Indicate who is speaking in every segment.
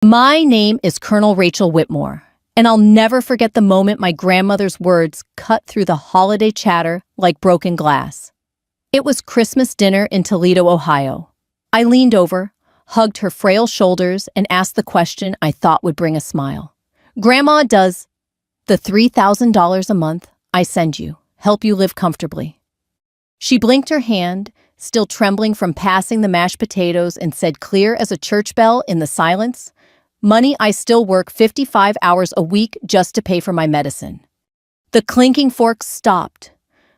Speaker 1: My name is Colonel Rachel Whitmore, and I'll never forget the moment my grandmother's words cut through the holiday chatter like broken glass. It was Christmas dinner in Toledo, Ohio. I leaned over, hugged her frail shoulders, and asked the question I thought would bring a smile. Grandma, does the $3,000 a month I send you help you live comfortably? She blinked her hand, still trembling from passing the mashed potatoes, and said clear as a church bell in the silence, "Money, I still work 55 hours a week just to pay for my medicine." The clinking forks stopped.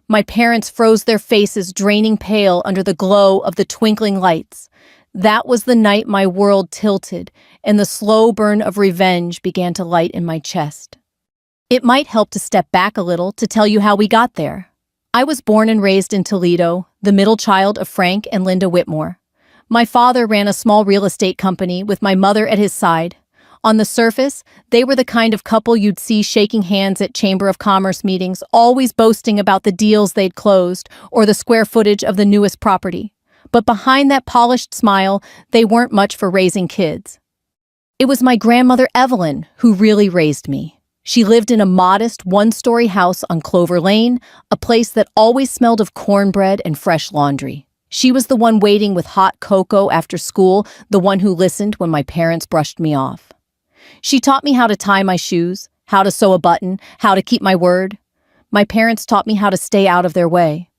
Speaker 1: My parents froze their faces, draining pale under the glow of the twinkling lights. That was the night my world tilted, and the slow burn of revenge began to light in my chest. It might help to step back a little to tell you how we got there. I was born and raised in Toledo, the middle child of Frank and Linda Whitmore. My father ran a small real estate company with my mother at his side. On the surface, they were the kind of couple you'd see shaking hands at Chamber of Commerce meetings, always boasting about the deals they'd closed or the square footage of the newest property. But behind that polished smile, they weren't much for raising kids. It was my grandmother Evelyn who really raised me. She lived in a modest one-story house on Clover Lane, a place that always smelled of cornbread and fresh laundry. She was the one waiting with hot cocoa after school, the one who listened when my parents brushed me off. She taught me how to tie my shoes, how to sew a button, how to keep my word. My parents taught me how to stay out of their way.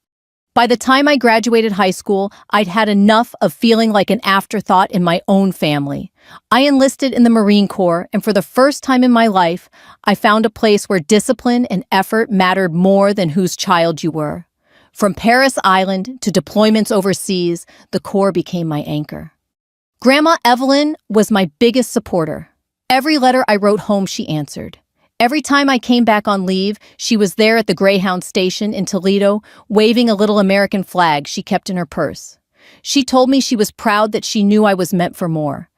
Speaker 1: By the time I graduated high school, I'd had enough of feeling like an afterthought in my own family. I enlisted in the Marine Corps, and for the first time in my life, I found a place where discipline and effort mattered more than whose child you were. From Paris Island to deployments overseas, the Corps became my anchor. Grandma Evelyn was my biggest supporter. Every letter I wrote home, she answered. Every time I came back on leave, she was there at the Greyhound station in Toledo, waving a little American flag she kept in her purse. She told me she was proud that she knew I was meant for more.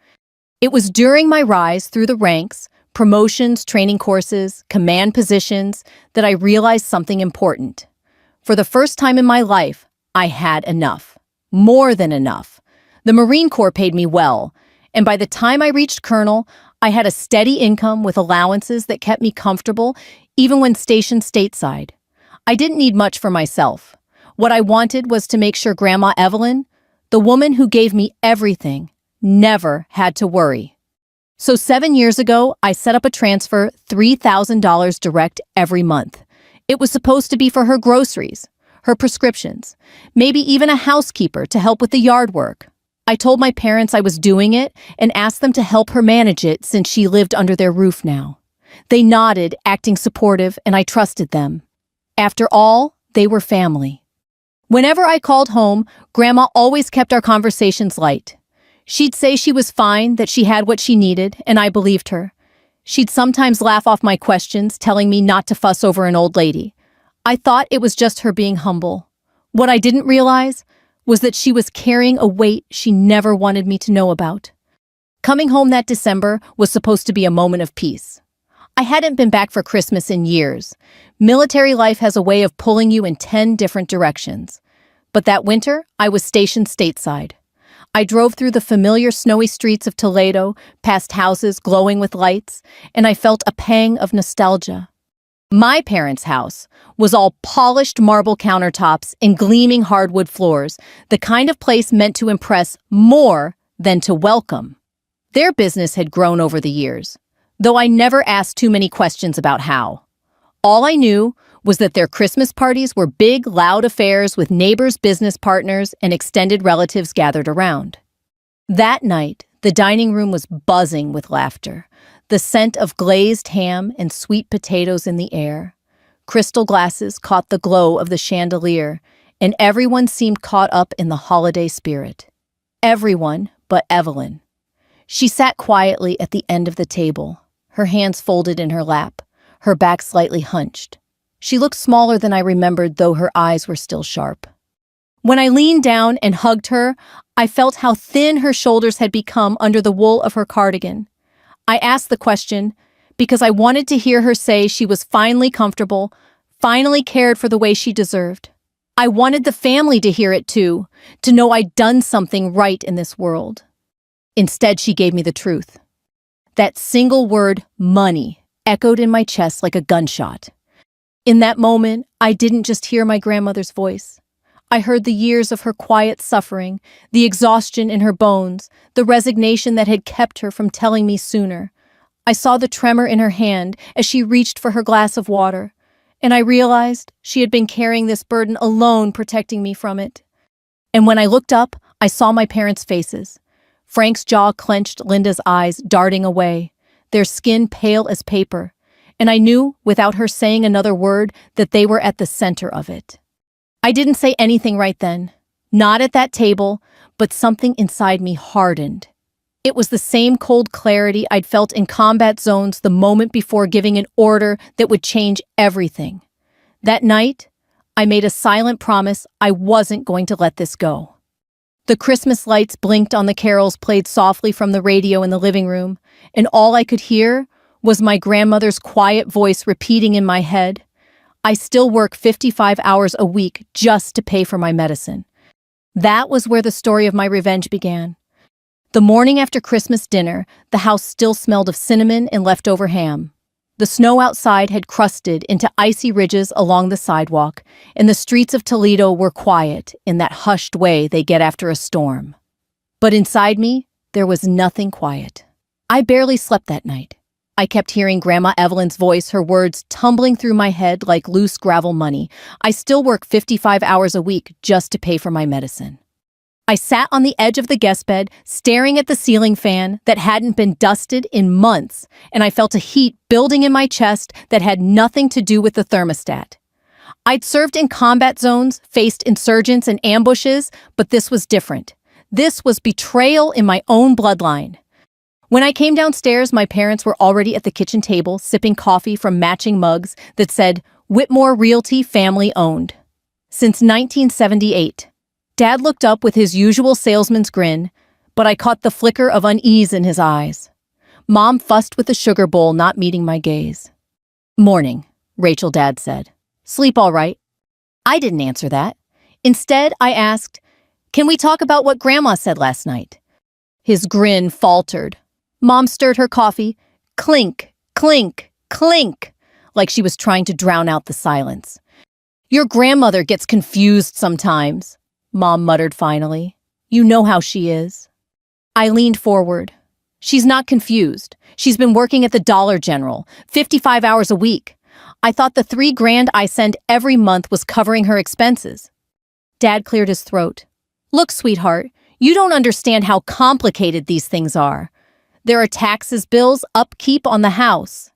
Speaker 1: It was during my rise through the ranks, promotions, training courses, command positions, that I realized something important. For the first time in my life, I had enough. More than enough. The Marine Corps paid me well, and by the time I reached Colonel, I had a steady income with allowances that kept me comfortable, even when stationed stateside. I didn't need much for myself. What I wanted was to make sure Grandma Evelyn, the woman who gave me everything, never had to worry. So 7 years ago, I set up a transfer, $3,000 direct every month. It was supposed to be for her groceries, her prescriptions, maybe even a housekeeper to help with the yard work. I told my parents I was doing it and asked them to help her manage it since she lived under their roof now. They nodded, acting supportive, and I trusted them. After all, they were family. Whenever I called home, Grandma always kept our conversations light. She'd say she was fine, that she had what she needed, and I believed her. She'd sometimes laugh off my questions, telling me not to fuss over an old lady. I thought it was just her being humble. What I didn't realize was that she was carrying a weight she never wanted me to know about. Coming home that December was supposed to be a moment of peace. I hadn't been back for Christmas in years. Military life has a way of pulling you in 10 different directions. But that winter, I was stationed stateside. I drove through the familiar snowy streets of Toledo, past houses glowing with lights, and I felt a pang of nostalgia. My parents' house was all polished marble countertops and gleaming hardwood floors, the kind of place meant to impress more than to welcome. Their business had grown over the years, though I never asked too many questions about how. All I knew was that their Christmas parties were big, loud affairs with neighbors, business partners, and extended relatives gathered around. That night, the dining room was buzzing with laughter. The scent of glazed ham and sweet potatoes in the air. Crystal glasses caught the glow of the chandelier, and everyone seemed caught up in the holiday spirit. Everyone but Evelyn. She sat quietly at the end of the table, her hands folded in her lap, her back slightly hunched. She looked smaller than I remembered, though her eyes were still sharp. When I leaned down and hugged her, I felt how thin her shoulders had become under the wool of her cardigan. I asked the question because I wanted to hear her say she was finally comfortable, finally cared for the way she deserved. I wanted the family to hear it too, to know I'd done something right in this world. Instead, she gave me the truth. That single word, money, echoed in my chest like a gunshot. In that moment, I didn't just hear my grandmother's voice. I heard the years of her quiet suffering, the exhaustion in her bones, the resignation that had kept her from telling me sooner. I saw the tremor in her hand as she reached for her glass of water, and I realized she had been carrying this burden alone, protecting me from it. And when I looked up, I saw my parents' faces. Frank's jaw clenched, Linda's eyes darting away, their skin pale as paper, and I knew, without her saying another word, that they were at the center of it. I didn't say anything right then, not at that table, but something inside me hardened. It was the same cold clarity I'd felt in combat zones the moment before giving an order that would change everything. That night, I made a silent promise I wasn't going to let this go. The Christmas lights blinked on the carols played softly from the radio in the living room, and all I could hear was my grandmother's quiet voice repeating in my head, "I still work 55 hours a week just to pay for my medicine." That was where the story of my revenge began. The morning after Christmas dinner, the house still smelled of cinnamon and leftover ham. The snow outside had crusted into icy ridges along the sidewalk, and the streets of Toledo were quiet in that hushed way they get after a storm. But inside me, there was nothing quiet. I barely slept that night. I kept hearing Grandma Evelyn's voice, her words tumbling through my head like loose gravel money. I still work 55 hours a week just to pay for my medicine. I sat on the edge of the guest bed, staring at the ceiling fan that hadn't been dusted in months, and I felt a heat building in my chest that had nothing to do with the thermostat. I'd served in combat zones, faced insurgents and ambushes, but this was different. This was betrayal in my own bloodline. When I came downstairs, my parents were already at the kitchen table, sipping coffee from matching mugs that said, "Whitmore Realty Family Owned." Since 1978. Dad looked up with his usual salesman's grin, but I caught the flicker of unease in his eyes. Mom fussed with the sugar bowl, not meeting my gaze. "Morning," Rachel, Dad said. "Sleep all right?" I didn't answer that. Instead, I asked, "Can we talk about what Grandma said last night?" His grin faltered. Mom stirred her coffee, clink, clink, clink, like she was trying to drown out the silence. "Your grandmother gets confused sometimes," Mom muttered finally. "You know how she is." I leaned forward. "She's not confused. She's been working at the Dollar General, 55 hours a week. I thought the $3,000 I send every month was covering her expenses." Dad cleared his throat. "Look, sweetheart, you don't understand how complicated these things are. There are taxes, bills, upkeep on the house."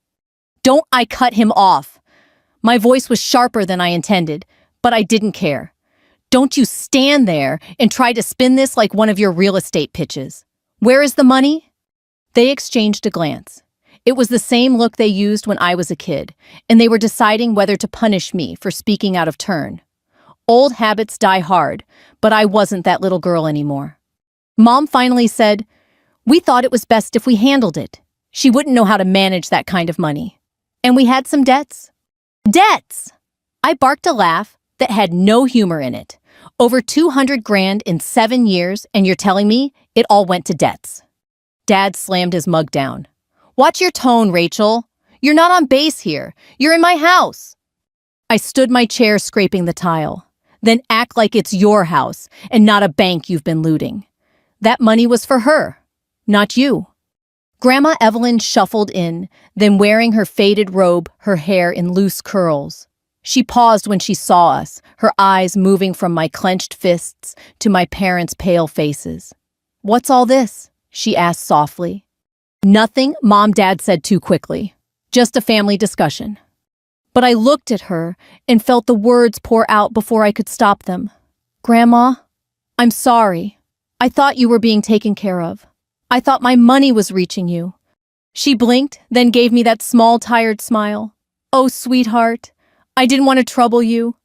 Speaker 1: "Don't," I cut him off. My voice was sharper than I intended, but I didn't care. "Don't you stand there and try to spin this like one of your real estate pitches. Where is the money?" They exchanged a glance. It was the same look they used when I was a kid, and they were deciding whether to punish me for speaking out of turn. Old habits die hard, but I wasn't that little girl anymore. Mom finally said, "We thought it was best if we handled it. She wouldn't know how to manage that kind of money. And we had some debts." Debts! I barked a laugh that had no humor in it. Over 200 grand in 7 years, and you're telling me it all went to debts. Dad slammed his mug down. "Watch your tone, Rachel. You're not on base here. You're in my house." I stood my chair, scraping the tile. "Then act like it's your house and not a bank you've been looting. That money was for her, not you." Grandma Evelyn shuffled in, then wearing her faded robe, her hair in loose curls. She paused when she saw us, her eyes moving from my clenched fists to my parents' pale faces. "What's all this?" she asked softly. "Nothing," Dad said too quickly. "Just a family discussion." But I looked at her and felt the words pour out before I could stop them. "Grandma, I'm sorry. I thought you were being taken care of. I thought my money was reaching you." She blinked, then gave me that small, tired smile. "Oh, sweetheart, I didn't want to trouble you.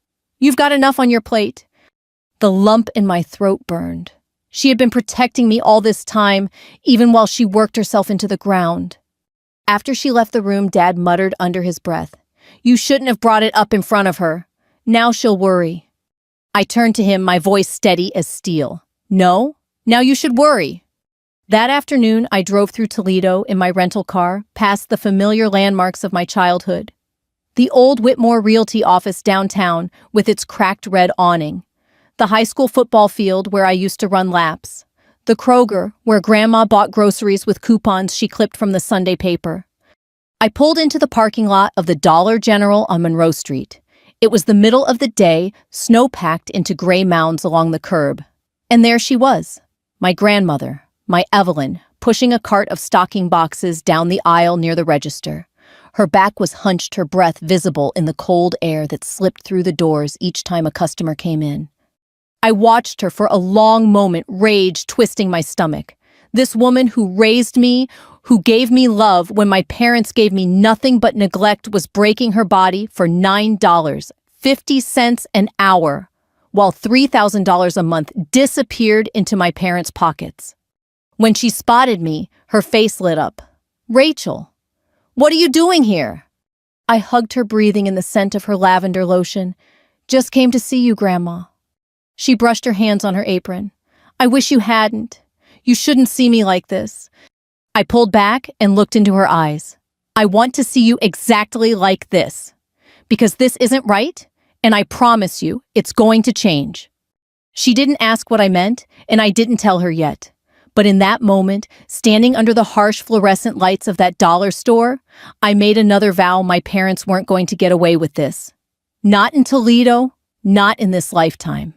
Speaker 1: You've got enough on your plate." The lump in my throat burned. She had been protecting me all this time, even while she worked herself into the ground. After she left the room, Dad muttered under his breath, "You shouldn't have brought it up in front of her. Now she'll worry." I turned to him, my voice steady as steel. "No? Now you should worry." That afternoon, I drove through Toledo in my rental car, past the familiar landmarks of my childhood. The old Whitmore Realty office downtown with its cracked red awning. The high school football field where I used to run laps. The Kroger, where Grandma bought groceries with coupons she clipped from the Sunday paper. I pulled into the parking lot of the Dollar General on Monroe Street. It was the middle of the day, snow-packed into gray mounds along the curb. And there she was, my grandmother, my Evelyn, pushing a cart of stocking boxes down the aisle near the register. Her back was hunched, her breath visible in the cold air that slipped through the doors each time a customer came in. I watched her for a long moment, rage twisting my stomach. This woman who raised me, who gave me love when my parents gave me nothing but neglect, was breaking her body for $9.50 an hour, while $3,000 a month disappeared into my parents' pockets. When she spotted me, her face lit up. "Rachel, what are you doing here?" I hugged her, breathing in the scent of her lavender lotion. "Just came to see you, Grandma." She brushed her hands on her apron. "I wish you hadn't. You shouldn't see me like this." I pulled back and looked into her eyes. "I want to see you exactly like this. Because this isn't right, and I promise you, it's going to change." She didn't ask what I meant, and I didn't tell her yet. But in that moment, standing under the harsh fluorescent lights of that dollar store, I made another vow: my parents weren't going to get away with this. Not in Toledo, not in this lifetime.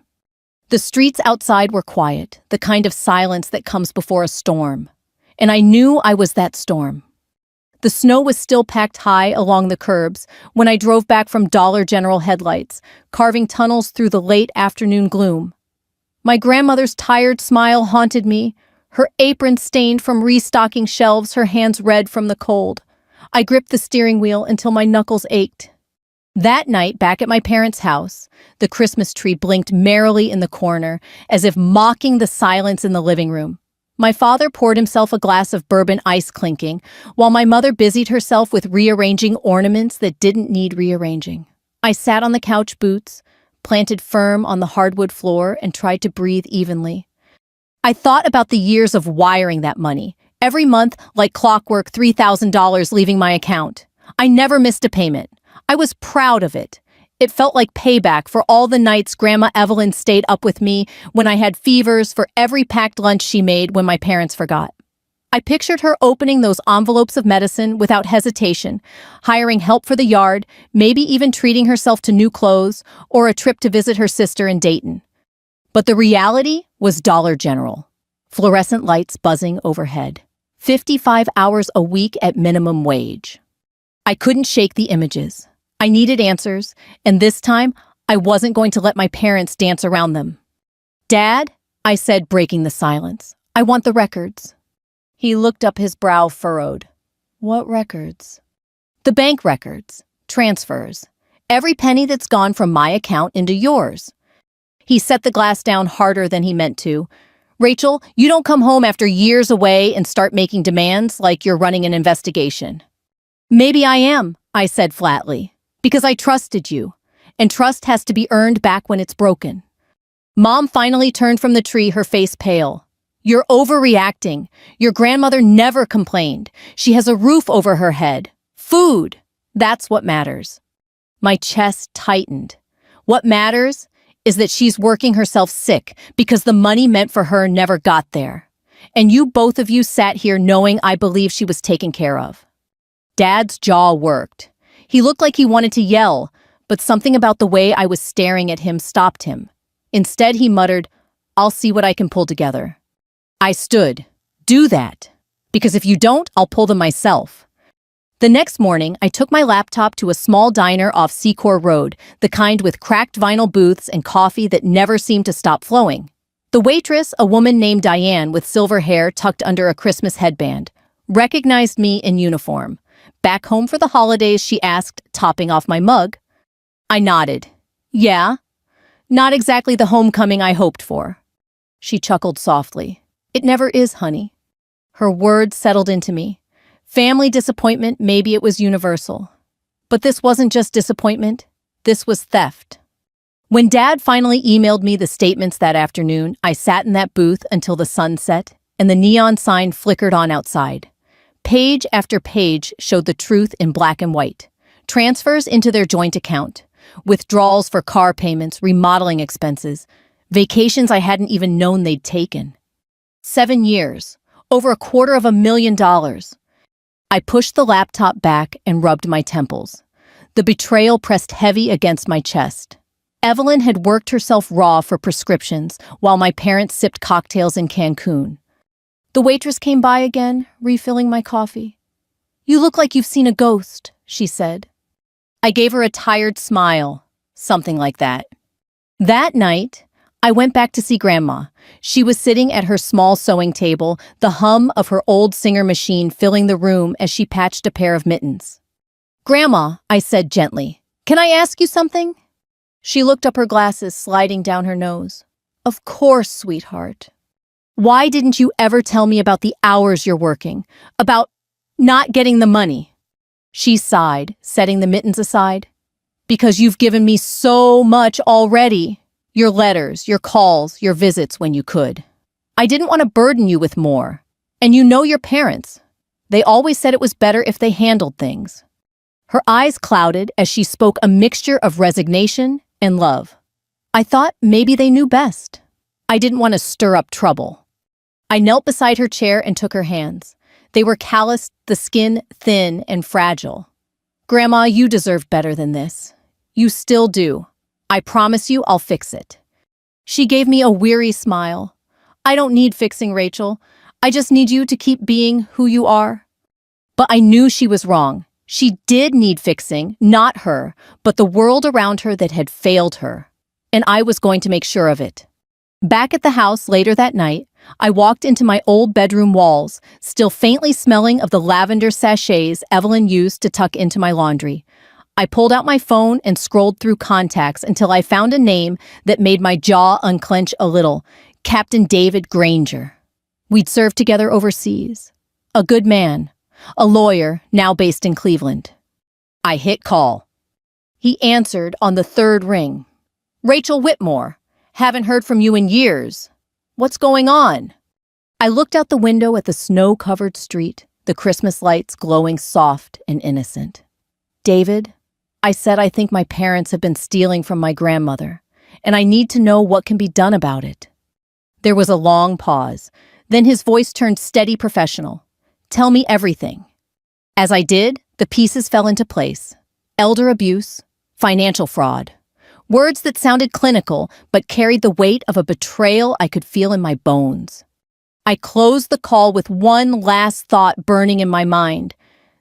Speaker 1: The streets outside were quiet, the kind of silence that comes before a storm. And I knew I was that storm. The snow was still packed high along the curbs when I drove back from Dollar General headlights, carving tunnels through the late afternoon gloom. My grandmother's tired smile haunted me, her apron stained from restocking shelves, her hands red from the cold. I gripped the steering wheel until my knuckles ached. That night, back at my parents' house, the Christmas tree blinked merrily in the corner, as if mocking the silence in the living room. My father poured himself a glass of bourbon, ice clinking, while my mother busied herself with rearranging ornaments that didn't need rearranging. I sat on the couch, boots planted firm on the hardwood floor, and tried to breathe evenly. I thought about the years of wiring that money. Every month, like clockwork, $3,000 leaving my account. I never missed a payment. I was proud of it. It felt like payback for all the nights Grandma Evelyn stayed up with me when I had fevers, for every packed lunch she made when my parents forgot. I pictured her opening those envelopes of medicine without hesitation, hiring help for the yard, maybe even treating herself to new clothes or a trip to visit her sister in Dayton. But the reality was Dollar General. Fluorescent lights buzzing overhead. 55 hours a week at minimum wage. I couldn't shake the images. I needed answers, and this time, I wasn't going to let my parents dance around them. "Dad," I said, breaking the silence, "I want the records." He looked up, his brow furrowed. "What records?" "The bank records, transfers, every penny that's gone from my account into yours." He set the glass down harder than he meant to. "Rachel, you don't come home after years away and start making demands like you're running an investigation." "Maybe I am," I said flatly. "Because I trusted you, and trust has to be earned back when it's broken." Mom finally turned from the tree, her face pale. "You're overreacting. Your grandmother never complained. She has a roof over her head. Food. That's what matters." My chest tightened. What matters is that she's working herself sick because the money meant for her never got there. And you, both of you, sat here knowing I believed she was taken care of. Dad's jaw worked. He looked like he wanted to yell, but something about the way I was staring at him stopped him. Instead, he muttered, "I'll see what I can pull together." I stood. "Do that. Because if you don't, I'll pull them myself." The next morning, I took my laptop to a small diner off Secor Road, the kind with cracked vinyl booths and coffee that never seemed to stop flowing. The waitress, a woman named Diane with silver hair tucked under a Christmas headband, recognized me in uniform. "Back home for the holidays?" she asked, topping off my mug. I nodded. "Yeah, not exactly the homecoming I hoped for." She chuckled softly. "It never is, honey." Her words settled into me. Family disappointment, maybe it was universal. But this wasn't just disappointment. This was theft. When Dad finally emailed me the statements that afternoon, I sat in that booth until the sun set. and the neon sign flickered on outside. Page after page showed the truth in black and white. Transfers into their joint account, withdrawals for car payments, remodeling expenses, vacations I hadn't even known they'd taken. 7 years, over $250,000. I pushed the laptop back and rubbed my temples. The betrayal pressed heavy against my chest. Evelyn had worked herself raw for prescriptions while my parents sipped cocktails in Cancun. The waitress came by again, refilling my coffee. "You look like you've seen a ghost," she said. I gave her a tired smile, something like that. That night, I went back to see Grandma. She was sitting at her small sewing table, the hum of her old Singer machine filling the room as she patched a pair of mittens. "Grandma," I said gently, "can I ask you something?" She looked up, her glasses sliding down her nose. "Of course, sweetheart. Why didn't you ever tell me about the hours you're working? About not getting the money?" She sighed, setting the mittens aside. "Because you've given me so much already. Your letters, your calls, your visits when you could. I didn't want to burden you with more. And you know your parents. They always said it was better if they handled things." Her eyes clouded as she spoke, a mixture of resignation and love. I thought maybe they knew best. I didn't want to stir up trouble. I knelt beside her chair and took her hands. They were calloused, the skin thin and fragile. "Grandma, you deserve better than this. You still do. I promise you I'll fix it." She gave me a weary smile. "I don't need fixing, Rachel. I just need you to keep being who you are." But I knew she was wrong. She did need fixing, not her, but the world around her that had failed her. And I was going to make sure of it. Back at the house later that night, I walked into my old bedroom walls, still faintly smelling of the lavender sachets Evelyn used to tuck into my laundry. I pulled out my phone and scrolled through contacts until I found a name that made my jaw unclench a little: Captain David Granger. We'd served together overseas. A good man. A lawyer, now based in Cleveland. I hit call. He answered on the third ring. "Rachel Whitmore. Haven't heard from you in years. What's going on?" I looked out the window at the snow-covered street, the Christmas lights glowing soft and innocent. "David," I said, "I think my parents have been stealing from my grandmother, and I need to know what can be done about it." There was a long pause. Then his voice turned steady, professional. "Tell me everything." As I did, the pieces fell into place. Elder abuse, financial fraud. Words that sounded clinical, but carried the weight of a betrayal I could feel in my bones. I closed the call with one last thought burning in my mind.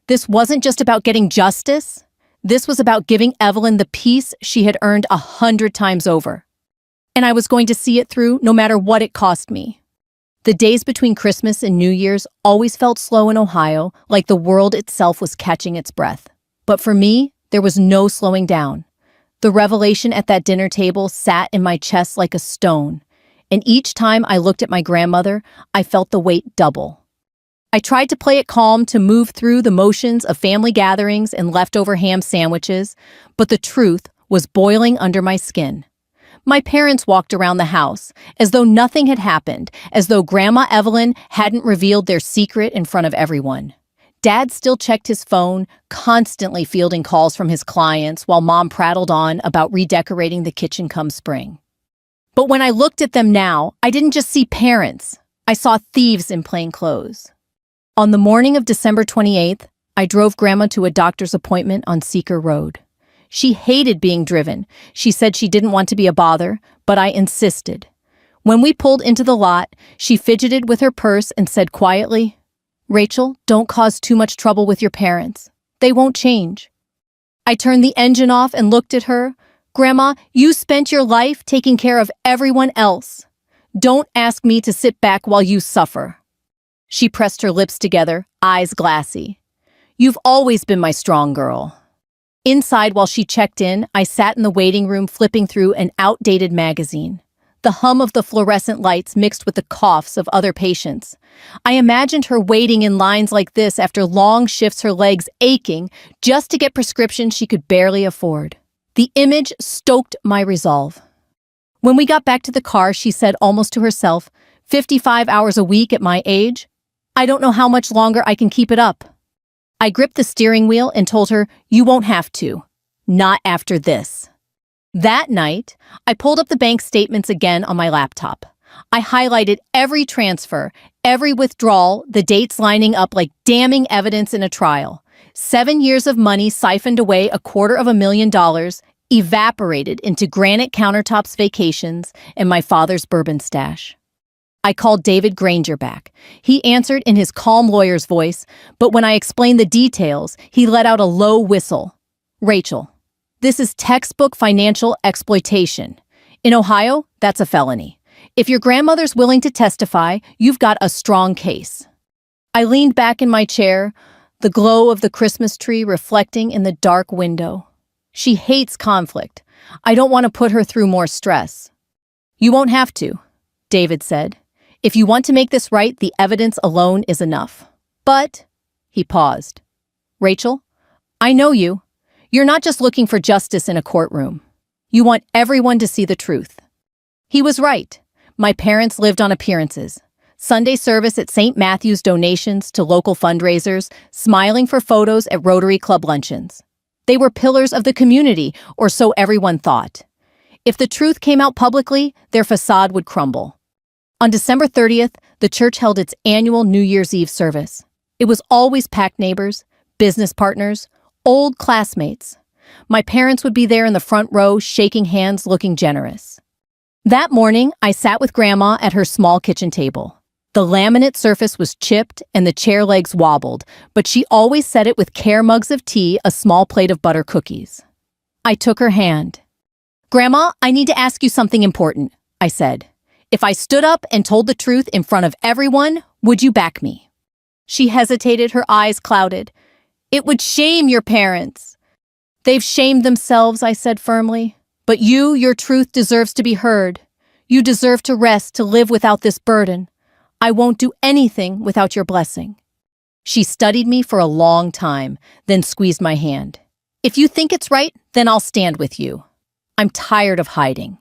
Speaker 1: This wasn't just about getting justice. This was about giving Evelyn the peace she had earned 100 times over. And I was going to see it through no matter what it cost me. The days between Christmas and New Year's always felt slow in Ohio, like the world itself was catching its breath. But for me, there was no slowing down. The revelation at that dinner table sat in my chest like a stone, and each time I looked at my grandmother, I felt the weight double. I tried to play it calm, to move through the motions of family gatherings and leftover ham sandwiches, but the truth was boiling under my skin. My parents walked around the house, as though nothing had happened, as though Grandma Evelyn hadn't revealed their secret in front of everyone. Dad still checked his phone, constantly fielding calls from his clients, while Mom prattled on about redecorating the kitchen come spring. But when I looked at them now, I didn't just see parents. I saw thieves in plain clothes. On the morning of December 28th, I drove Grandma to a doctor's appointment on Seeker Road. She hated being driven. She said she didn't want to be a bother, but I insisted. When we pulled into the lot, she fidgeted with her purse and said quietly, "Rachel, don't cause too much trouble with your parents. They won't change." I turned the engine off and looked at her. "Grandma, you spent your life taking care of everyone else. Don't ask me to sit back while you suffer." She pressed her lips together, eyes glassy. "You've always been my strong girl." Inside, while she checked in, I sat in the waiting room flipping through an outdated magazine. The hum of the fluorescent lights mixed with the coughs of other patients. I imagined her waiting in lines like this after long shifts, her legs aching, just to get prescriptions she could barely afford. The image stoked my resolve. When we got back to the car, she said almost to herself, 55 hours a week at my age? I don't know how much longer I can keep it up. I gripped the steering wheel and told her, "You won't have to. Not after this." That night, I pulled up the bank statements again on my laptop. I highlighted every transfer, every withdrawal, the dates lining up like damning evidence in a trial. 7 years of money siphoned away $250,000, evaporated into granite countertops vacations and my father's bourbon stash. I called David Granger back. He answered in his calm lawyer's voice, but when I explained the details, he let out a low whistle. "Rachel, this is textbook financial exploitation. In Ohio, that's a felony. If your grandmother's willing to testify, you've got a strong case." I leaned back in my chair, the glow of the Christmas tree reflecting in the dark window. She hates conflict. I don't want to put her through more stress. "You won't have to," David said. "If you want to make this right, the evidence alone is enough." But, he paused. "Rachel, I know you. You're not just looking for justice in a courtroom. You want everyone to see the truth." He was right. My parents lived on appearances. Sunday service at St. Matthew's, donations to local fundraisers, smiling for photos at Rotary Club luncheons. They were pillars of the community, or so everyone thought. If the truth came out publicly, their facade would crumble. On December 30th, the church held its annual New Year's Eve service. It was always packed neighbors, business partners, old classmates. My parents would be there in the front row, shaking hands, looking generous. That morning, I sat with Grandma at her small kitchen table. The laminate surface was chipped and the chair legs wobbled, but she always set it with care: mugs of tea, a small plate of butter cookies. I took her hand. "Grandma, I need to ask you something important," I said. "If I stood up and told the truth in front of everyone, would you back me?" She hesitated, her eyes clouded. "It would shame your parents." "They've shamed themselves," I said firmly. "But your truth deserves to be heard. You deserve to rest, to live without this burden. I won't do anything without your blessing." She studied me for a long time, then squeezed my hand. "If you think it's right, then I'll stand with you. I'm tired of hiding."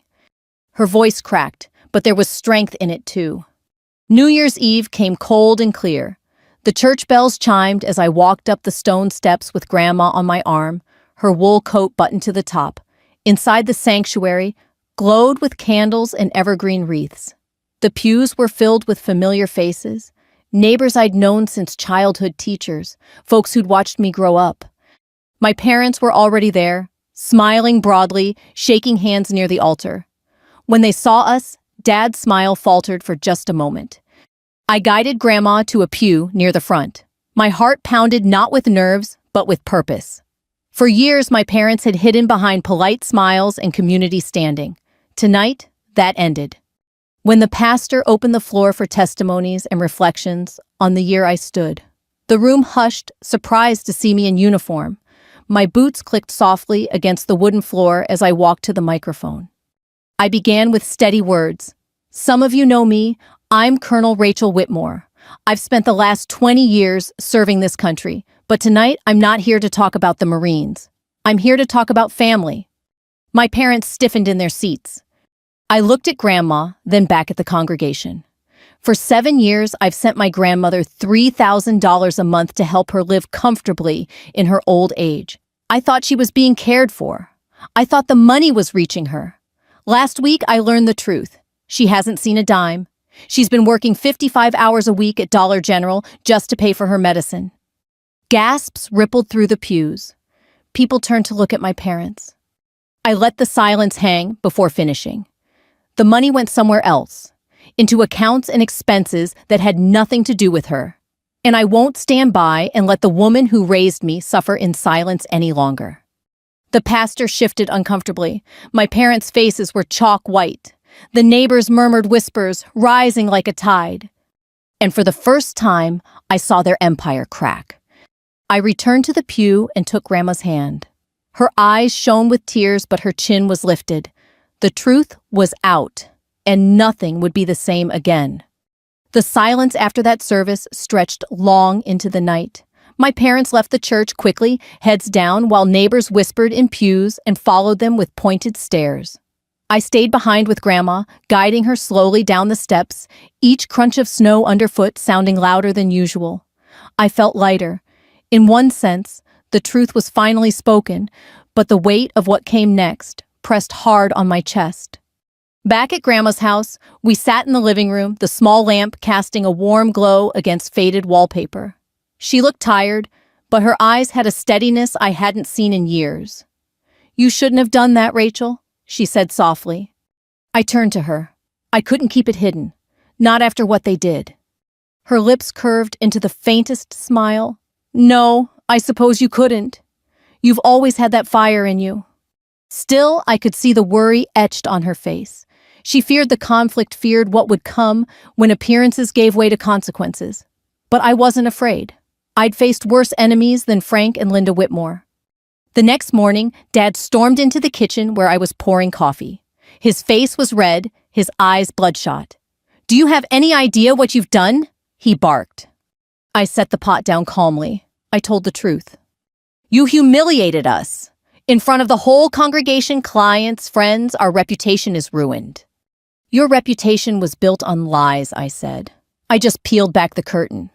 Speaker 1: Her voice cracked, but there was strength in it too. New Year's Eve came cold and clear. The church bells chimed as I walked up the stone steps with Grandma on my arm, her wool coat buttoned to the top. Inside the sanctuary, glowed with candles and evergreen wreaths. The pews were filled with familiar faces, neighbors I'd known since childhood, teachers, folks who'd watched me grow up. My parents were already there, smiling broadly, shaking hands near the altar. When they saw us, Dad's smile faltered for just a moment. I guided Grandma to a pew near the front. My heart pounded not with nerves, but with purpose. For years, my parents had hidden behind polite smiles and community standing. Tonight, that ended. When the pastor opened the floor for testimonies and reflections on the year I stood, the room hushed, surprised to see me in uniform. My boots clicked softly against the wooden floor as I walked to the microphone. I began with steady words. "Some of you know me. I'm Colonel Rachel Whitmore. I've spent the last 20 years serving this country, but tonight I'm not here to talk about the Marines. I'm here to talk about family." My parents stiffened in their seats. I looked at Grandma, then back at the congregation. For 7 years, I've sent my grandmother $3,000 a month to help her live comfortably in her old age. I thought she was being cared for. I thought the money was reaching her. Last week, I learned the truth. She hasn't seen a dime. She's been working 55 hours a week at Dollar General just to pay for her medicine. Gasps rippled through the pews. People turned to look at my parents. I let the silence hang before finishing. The money went somewhere else, into accounts and expenses that had nothing to do with her. And I won't stand by and let the woman who raised me suffer in silence any longer. The pastor shifted uncomfortably. My parents' faces were chalk white. The neighbors murmured whispers, rising like a tide. And for the first time, I saw their empire crack. I returned to the pew and took Grandma's hand. Her eyes shone with tears, but her chin was lifted. The truth was out, and nothing would be the same again. The silence after that service stretched long into the night. My parents left the church quickly, heads down, while neighbors whispered in pews and followed them with pointed stares. I stayed behind with Grandma, guiding her slowly down the steps, each crunch of snow underfoot sounding louder than usual. I felt lighter. In one sense, the truth was finally spoken, but the weight of what came next pressed hard on my chest. Back at Grandma's house, we sat in the living room, the small lamp casting a warm glow against faded wallpaper. She looked tired, but her eyes had a steadiness I hadn't seen in years. "You shouldn't have done that, Rachel," she said softly. I turned to her. I couldn't keep it hidden, not after what they did. Her lips curved into the faintest smile. "No, I suppose you couldn't. You've always had that fire in you." Still, I could see the worry etched on her face. She feared the conflict, feared what would come when appearances gave way to consequences. But I wasn't afraid. I'd faced worse enemies than Frank and Linda Whitmore. The next morning, Dad stormed into the kitchen where I was pouring coffee. His face was red, his eyes bloodshot. "Do you have any idea what you've done?" he barked. I set the pot down calmly. I told the truth. "You humiliated us. In front of the whole congregation, clients, friends, our reputation is ruined." "Your reputation was built on lies," I said. I just peeled back the curtain.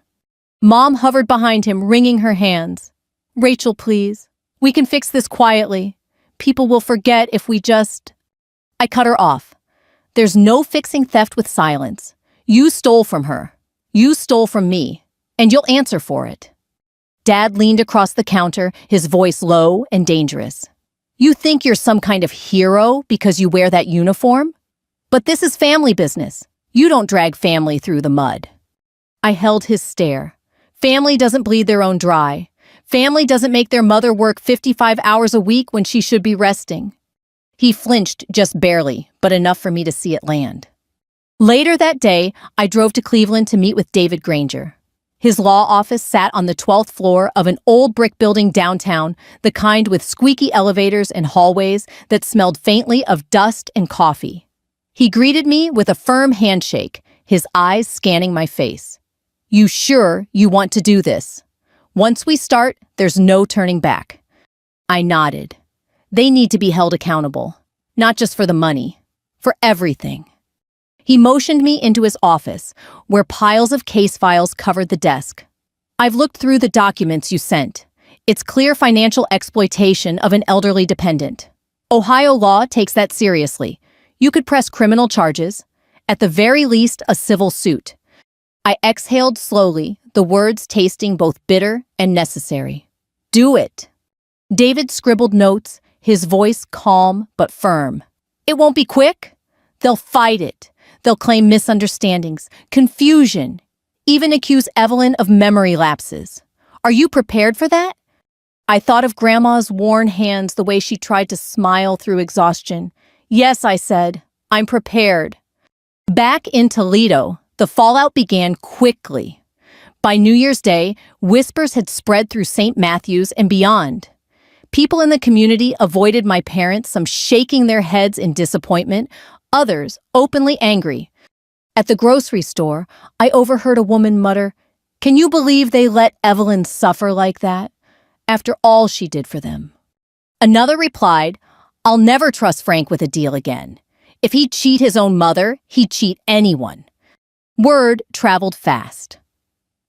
Speaker 1: Mom hovered behind him, wringing her hands. "Rachel, please. We can fix this quietly. People will forget if we just—" I cut her off. "There's no fixing theft with silence. You stole from her. You stole from me. And you'll answer for it." Dad leaned across the counter, his voice low and dangerous. "You think you're some kind of hero because you wear that uniform? But this is family business. You don't drag family through the mud." I held his stare. Family doesn't bleed their own dry. Family doesn't make their mother work 55 hours a week when she should be resting. He flinched just barely, but enough for me to see it land. Later that day, I drove to Cleveland to meet with David Granger. His law office sat on the 12th floor of an old brick building downtown, the kind with squeaky elevators and hallways that smelled faintly of dust and coffee. He greeted me with a firm handshake, his eyes scanning my face. "You sure you want to do this? Once we start, there's no turning back." I nodded. They need to be held accountable, not just for the money, for everything. He motioned me into his office, where piles of case files covered the desk. "I've looked through the documents you sent. It's clear financial exploitation of an elderly dependent. Ohio law takes that seriously. You could press criminal charges, at the very least a civil suit." I exhaled slowly, the words tasting both bitter and necessary. "Do it." David scribbled notes, his voice calm but firm. "It won't be quick. They'll fight it. They'll claim misunderstandings, confusion, even accuse Evelyn of memory lapses. Are you prepared for that?" I thought of Grandma's worn hands, the way she tried to smile through exhaustion. "Yes," I said, "I'm prepared." Back in Toledo, the fallout began quickly. By New Year's Day, whispers had spread through St. Matthews and beyond. People in the community avoided my parents, some shaking their heads in disappointment, others openly angry. At the grocery store, I overheard a woman mutter, "Can you believe they let Evelyn suffer like that? After all she did for them." Another replied, "I'll never trust Frank with a deal again. If he'd cheat his own mother, he'd cheat anyone." Word traveled fast.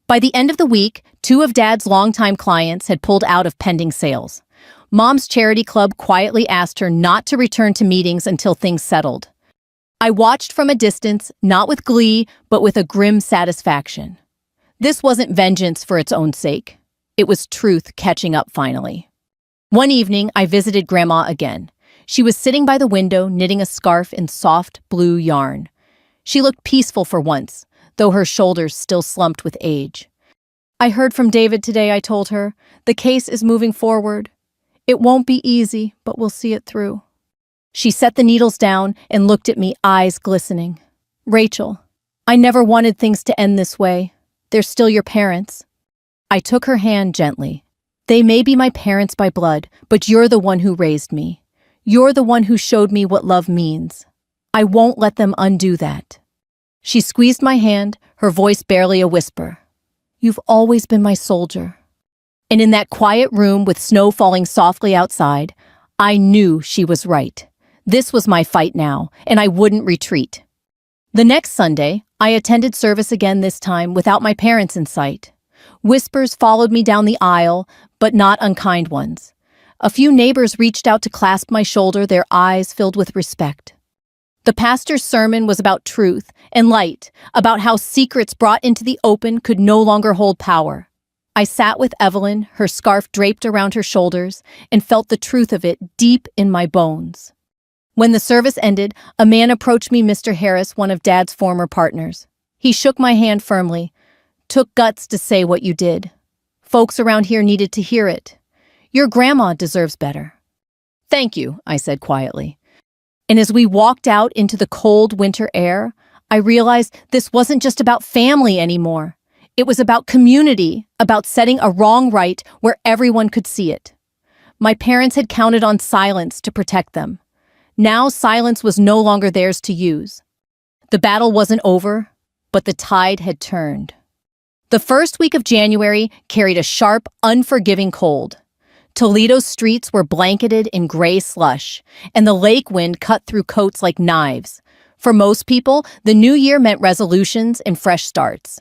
Speaker 1: By the end of the week, 2 of Dad's longtime clients had pulled out of pending sales. Mom's charity club quietly asked her not to return to meetings until things settled. I watched from a distance, not with glee, but with a grim satisfaction. This wasn't vengeance for its own sake. It was truth catching up finally. One evening, I visited Grandma again. She was sitting by the window, knitting a scarf in soft blue yarn. She looked peaceful for once, though her shoulders still slumped with age. "I heard from David today," I told her. "The case is moving forward. It won't be easy, but we'll see it through." She set the needles down and looked at me, eyes glistening. "Rachel, I never wanted things to end this way. They're still your parents." I took her hand gently. "They may be my parents by blood, but you're the one who raised me. You're the one who showed me what love means. I won't let them undo that." She squeezed my hand, her voice barely a whisper. "You've always been my soldier." And in that quiet room with snow falling softly outside, I knew she was right. This was my fight now, and I wouldn't retreat. The next Sunday, I attended service again, this time without my parents in sight. Whispers followed me down the aisle, but not unkind ones. A few neighbors reached out to clasp my shoulder, their eyes filled with respect. The pastor's sermon was about truth and light, about how secrets brought into the open could no longer hold power. I sat with Evelyn, her scarf draped around her shoulders, and felt the truth of it deep in my bones. When the service ended, a man approached me, Mr. Harris, one of Dad's former partners. He shook my hand firmly. Took guts to say what you did. Folks around here needed to hear it. Your grandma deserves better. Thank you, I said quietly. And as we walked out into the cold winter air, I realized this wasn't just about family anymore. It was about community, about setting a wrong right where everyone could see it. My parents had counted on silence to protect them. Now silence was no longer theirs to use. The battle wasn't over, but the tide had turned. The first week of January carried a sharp, unforgiving cold. Toledo's streets were blanketed in gray slush, and the lake wind cut through coats like knives. For most people, the new year meant resolutions and fresh starts.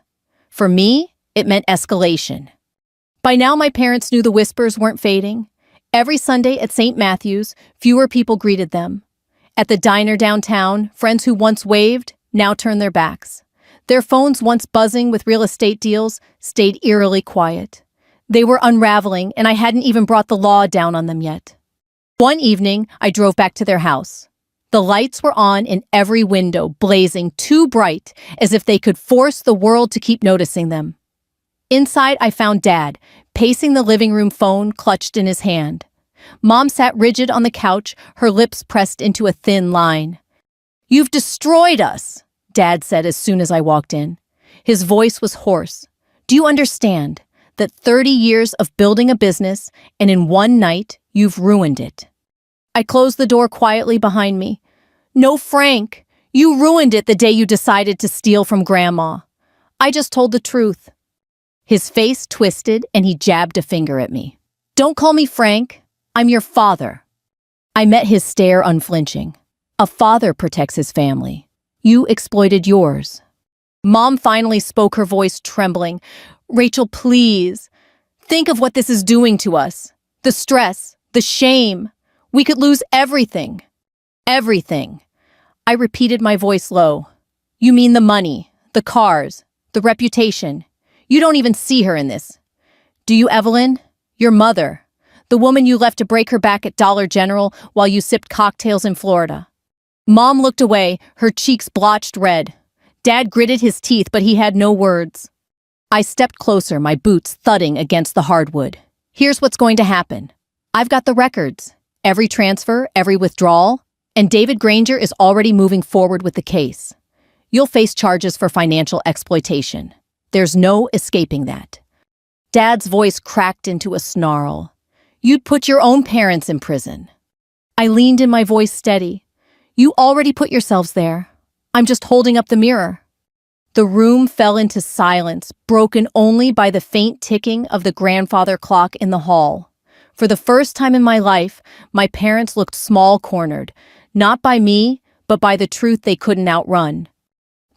Speaker 1: For me, it meant escalation. By now, my parents knew the whispers weren't fading. Every Sunday at St. Matthew's, fewer people greeted them. At the diner downtown, friends who once waved now turned their backs. Their phones, once buzzing with real estate deals, stayed eerily quiet. They were unraveling, and I hadn't even brought the law down on them yet. One evening, I drove back to their house. The lights were on in every window, blazing too bright, as if they could force the world to keep noticing them. Inside, I found Dad, pacing the living room, phone clutched in his hand. Mom sat rigid on the couch, her lips pressed into a thin line. "You've destroyed us," Dad said as soon as I walked in. His voice was hoarse. "Do you understand that 30 years of building a business, and in one night, you've ruined it?" I closed the door quietly behind me. "No, Frank, you ruined it the day you decided to steal from Grandma. I just told the truth." His face twisted and he jabbed a finger at me. "Don't call me Frank. I'm your father." I met his stare unflinching. A father protects his family. You exploited yours. Mom finally spoke, her voice trembling. "Rachel, please. Think of what this is doing to us. The stress, the shame. We could lose everything. Everything." I repeated, my voice low. "You mean the money, the cars, the reputation. You don't even see her in this. Do you, Evelyn? Your mother. The woman you left to break her back at Dollar General while you sipped cocktails in Florida." Mom looked away, her cheeks blotched red. Dad gritted his teeth, but he had no words. I stepped closer, my boots thudding against the hardwood. "Here's what's going to happen. I've got the records. Every transfer, every withdrawal, and David Granger is already moving forward with the case. You'll face charges for financial exploitation. There's no escaping that." Dad's voice cracked into a snarl. "You'd put your own parents in prison." I leaned in, my voice steady. "You already put yourselves there. I'm just holding up the mirror." The room fell into silence, broken only by the faint ticking of the grandfather clock in the hall. For the first time in my life, my parents looked small-cornered, not by me, but by the truth they couldn't outrun.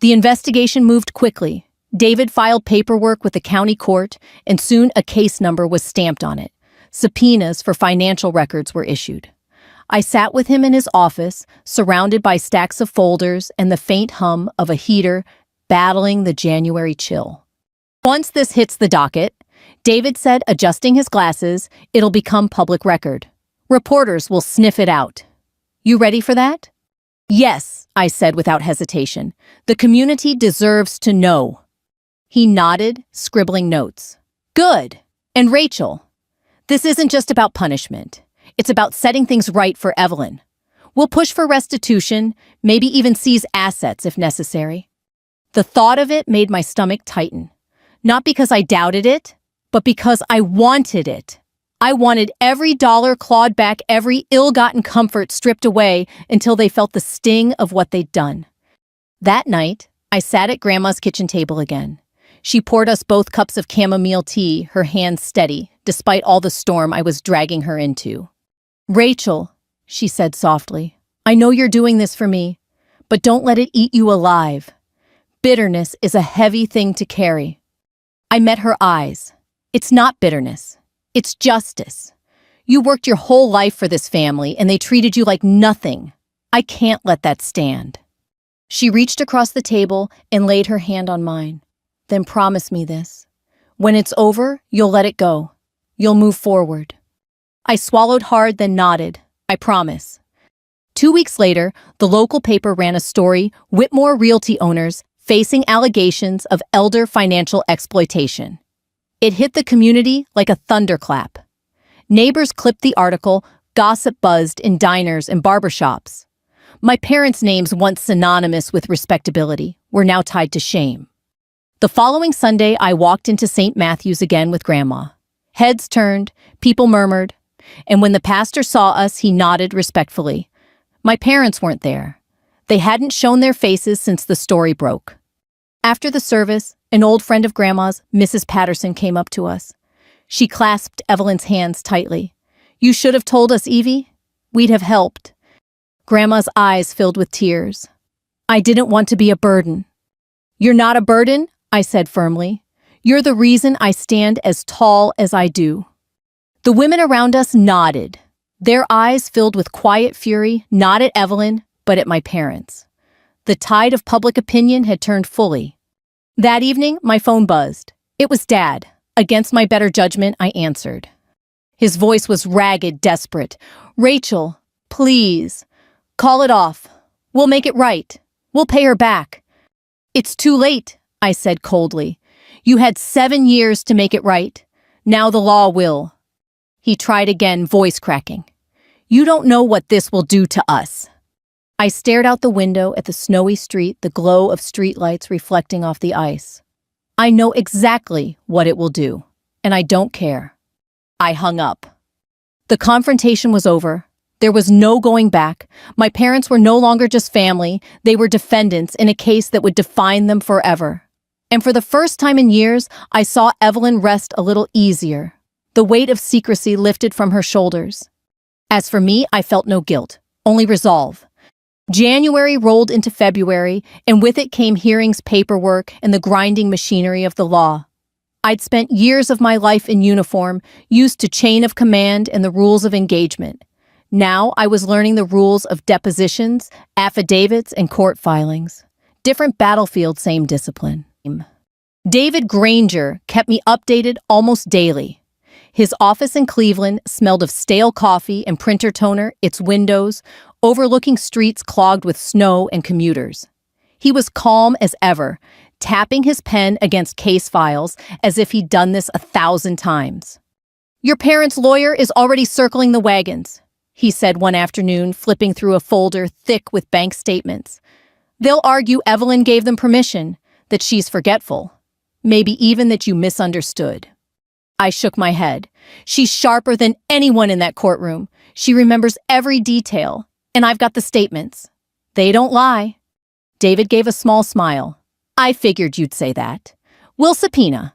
Speaker 1: The investigation moved quickly. David filed paperwork with the county court, and soon a case number was stamped on it. Subpoenas for financial records were issued. I sat with him in his office, surrounded by stacks of folders and the faint hum of a heater battling the January chill. "Once this hits the docket," David said, adjusting his glasses, "it'll become public record. Reporters will sniff it out. You ready for that?" "Yes," I said without hesitation. "The community deserves to know." He nodded, scribbling notes. "Good. And Rachel, this isn't just about punishment. It's about setting things right for Evelyn. We'll push for restitution, maybe even seize assets if necessary." The thought of it made my stomach tighten. Not because I doubted it, but because I wanted it. I wanted every dollar clawed back, every ill-gotten comfort stripped away until they felt the sting of what they'd done. That night, I sat at Grandma's kitchen table again. She poured us both cups of chamomile tea, her hands steady, despite all the storm I was dragging her into. "Rachel," she said softly, I know you're doing this for me, but don't let it eat you alive. Bitterness is a heavy thing to carry. I met her eyes. It's not bitterness. It's justice. You worked your whole life for this family and they treated you like nothing. I can't let that stand. She reached across the table and laid her hand on mine. Then promise me this. When it's over, you'll let it go. You'll move forward. I swallowed hard, then nodded. I promise. 2 weeks later, the local paper ran a story, Whitmore Realty owners facing allegations of elder financial exploitation. It hit the community like a thunderclap. Neighbors clipped the article, gossip buzzed in diners and barbershops. My parents' names, once synonymous with respectability, were now tied to shame. The following Sunday, I walked into St. Matthew's again with Grandma. Heads turned, people murmured, and when the pastor saw us, he nodded respectfully. My parents weren't there. They hadn't shown their faces since the story broke. After the service, an old friend of Grandma's, Mrs. Patterson, came up to us. She clasped Evelyn's hands tightly. "You should have told us, Evie. We'd have helped." Grandma's eyes filled with tears. "I didn't want to be a burden." "You're not a burden," I said firmly. "You're the reason I stand as tall as I do." The women around us nodded. Their eyes filled with quiet fury, not at Evelyn, but at my parents. The tide of public opinion had turned fully. That evening, my phone buzzed. It was Dad. Against my better judgment, I answered. His voice was ragged, desperate. "Rachel, please, call it off. We'll make it right. We'll pay her back." "It's too late," I said coldly. "You had 7 years to make it right. Now the law will." He tried again, voice cracking. "You don't know what this will do to us." I stared out the window at the snowy street, the glow of streetlights reflecting off the ice. "I know exactly what it will do, and I don't care." I hung up. The confrontation was over. There was no going back. My parents were no longer just family. They were defendants in a case that would define them forever. And for the first time in years, I saw Evelyn rest a little easier. The weight of secrecy lifted from her shoulders. As for me, I felt no guilt, only resolve. January rolled into February, and with it came hearings, paperwork, and the grinding machinery of the law. I'd spent years of my life in uniform, used to chain of command and the rules of engagement. Now I was learning the rules of depositions, affidavits, and court filings. Different battlefield, same discipline. David Granger kept me updated almost daily. His office in Cleveland smelled of stale coffee and printer toner, its windows, overlooking streets clogged with snow and commuters. He was calm as ever, tapping his pen against case files as if he'd done this 1,000 times. "Your parents' lawyer is already circling the wagons," he said one afternoon, flipping through a folder thick with bank statements. "They'll argue Evelyn gave them permission, that she's forgetful, maybe even that you misunderstood." I shook my head. "She's sharper than anyone in that courtroom. She remembers every detail, and I've got the statements. They don't lie." David gave a small smile. "I figured you'd say that. We'll subpoena.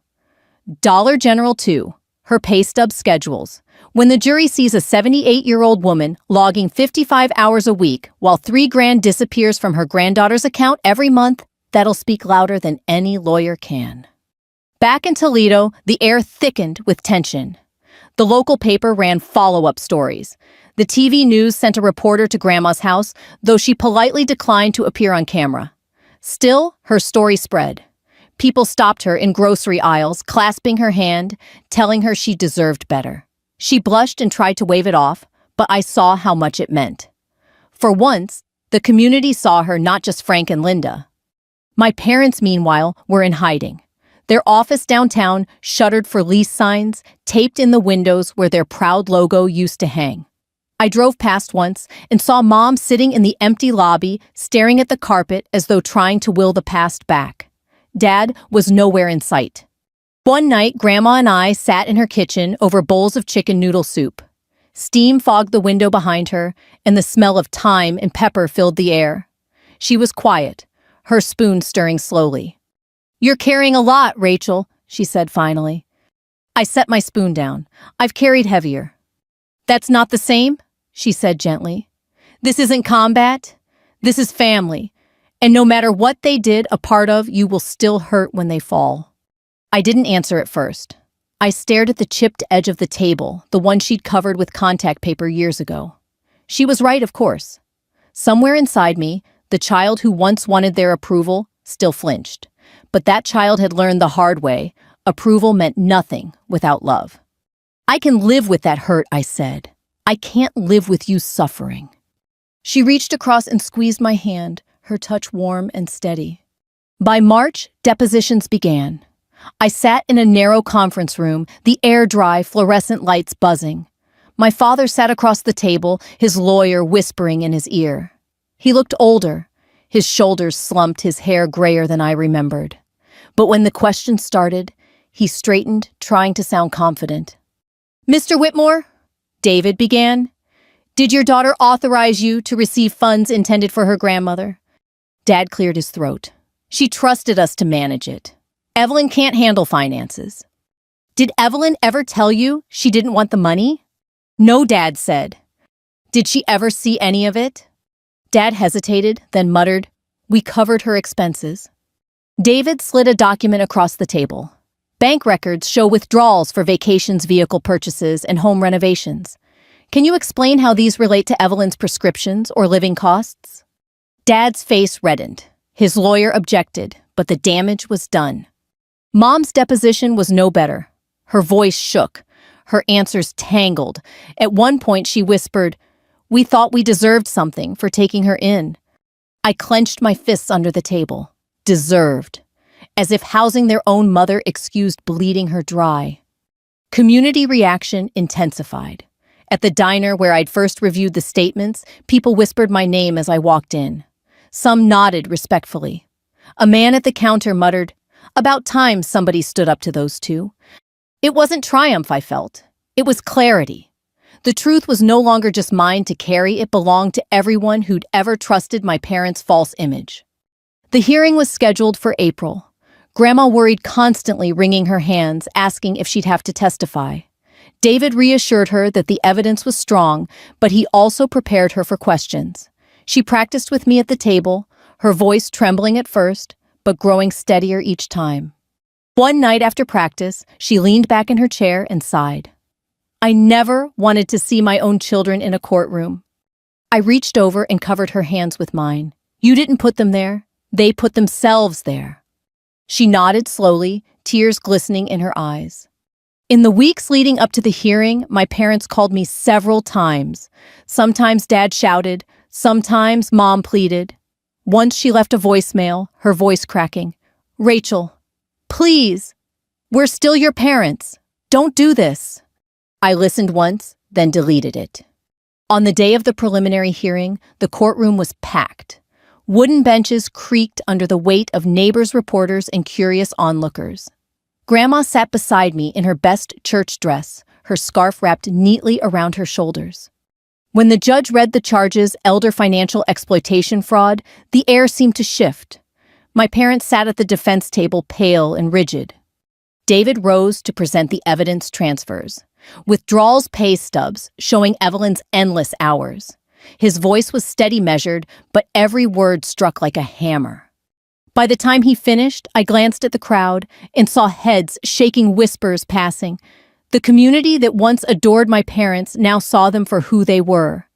Speaker 1: Dollar General, too. Her pay stub schedules. When the jury sees a 78-year-old woman logging 55 hours a week while $3,000 disappears from her granddaughter's account every month, that'll speak louder than any lawyer can." Back in Toledo, the air thickened with tension. The local paper ran follow-up stories. The TV news sent a reporter to Grandma's house, though she politely declined to appear on camera. Still, her story spread. People stopped her in grocery aisles, clasping her hand, telling her she deserved better. She blushed and tried to wave it off, but I saw how much it meant. For once, the community saw her, not just Frank and Linda. My parents, meanwhile, were in hiding. Their office downtown shuttered for lease signs, taped in the windows where their proud logo used to hang. I drove past once and saw Mom sitting in the empty lobby, staring at the carpet as though trying to will the past back. Dad was nowhere in sight. One night, Grandma and I sat in her kitchen over bowls of chicken noodle soup. Steam fogged the window behind her, and the smell of thyme and pepper filled the air. She was quiet, her spoon stirring slowly. "You're carrying a lot, Rachel," she said finally. I set my spoon down. "I've carried heavier." "That's not the same," she said gently. This isn't combat. This is family. And no matter what they did a part of, you will still hurt when they fall. I didn't answer at first. I stared at the chipped edge of the table, the one she'd covered with contact paper years ago. She was right, of course. Somewhere inside me, the child who once wanted their approval still flinched. But that child had learned the hard way. Approval meant nothing without love. I can live with that hurt, I said. I can't live with you suffering. She reached across and squeezed my hand, her touch warm and steady. By March, depositions began. I sat in a narrow conference room, the air dry, fluorescent lights buzzing. My father sat across the table, his lawyer whispering in his ear. He looked older, his shoulders slumped, his hair grayer than I remembered. But when the questions started, he straightened, trying to sound confident. "Mr. Whitmore," David began, "did your daughter authorize you to receive funds intended for her grandmother?" Dad cleared his throat. "She trusted us to manage it. Evelyn can't handle finances." "Did Evelyn ever tell you she didn't want the money?" "No," Dad said. "Did she ever see any of it?" Dad hesitated, then muttered, "We covered her expenses." David slid a document across the table. "Bank records show withdrawals for vacations, vehicle purchases, and home renovations. Can you explain how these relate to Evelyn's prescriptions or living costs?" Dad's face reddened. His lawyer objected, but the damage was done. Mom's deposition was no better. Her voice shook. Her answers tangled. At one point she whispered, "We thought we deserved something for taking her in." I clenched my fists under the table. Deserved. As if housing their own mother excused bleeding her dry. Community reaction intensified. At the diner where I'd first reviewed the statements, people whispered my name as I walked in. Some nodded respectfully. A man at the counter muttered, "About time somebody stood up to those two." It wasn't triumph I felt. It was clarity. The truth was no longer just mine to carry, it belonged to everyone who'd ever trusted my parents' false image. The hearing was scheduled for April. Grandma worried constantly, wringing her hands, asking if she'd have to testify. David reassured her that the evidence was strong, but he also prepared her for questions. She practiced with me at the table, her voice trembling at first, but growing steadier each time. One night after practice, she leaned back in her chair and sighed. "I never wanted to see my own children in a courtroom." I reached over and covered her hands with mine. "You didn't put them there. They put themselves there." She nodded slowly, tears glistening in her eyes. In the weeks leading up to the hearing, my parents called me several times. Sometimes Dad shouted, sometimes Mom pleaded. Once she left a voicemail, her voice cracking. "Rachel, please, we're still your parents. Don't do this." I listened once, then deleted it. On the day of the preliminary hearing, the courtroom was packed. Wooden benches creaked under the weight of neighbors, reporters, and curious onlookers. Grandma sat beside me in her best church dress, her scarf wrapped neatly around her shoulders. When the judge read the charges, elder financial exploitation fraud, the air seemed to shift. My parents sat at the defense table, pale and rigid. David rose to present the evidence transfers. Withdrawals pay stubs, showing Evelyn's endless hours. His voice was steady, measured, but every word struck like a hammer. By the time he finished, I glanced at the crowd and saw heads shaking, whispers passing. The community that once adored my parents now saw them for who they were.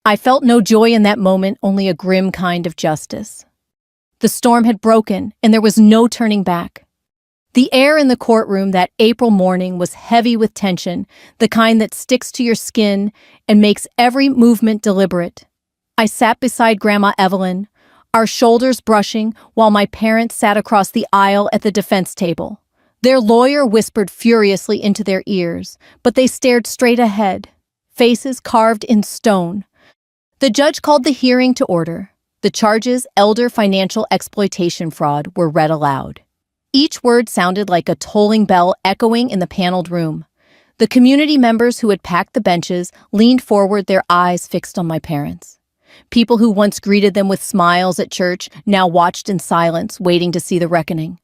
Speaker 1: I felt no joy in that moment, only a grim kind of justice. The storm had broken, and there was no turning back. The air in the courtroom that April morning was heavy with tension, the kind that sticks to your skin and makes every movement deliberate. I sat beside Grandma Evelyn, our shoulders brushing, while my parents sat across the aisle at the defense table. Their lawyer whispered furiously into their ears, but they stared straight ahead, faces carved in stone. The judge called the hearing to order. The charges, elder financial exploitation fraud, were read aloud. Each word sounded like a tolling bell echoing in the paneled room. The community members who had packed the benches leaned forward, their eyes fixed on my parents. People who once greeted them with smiles at church now watched in silence, waiting to see the reckoning.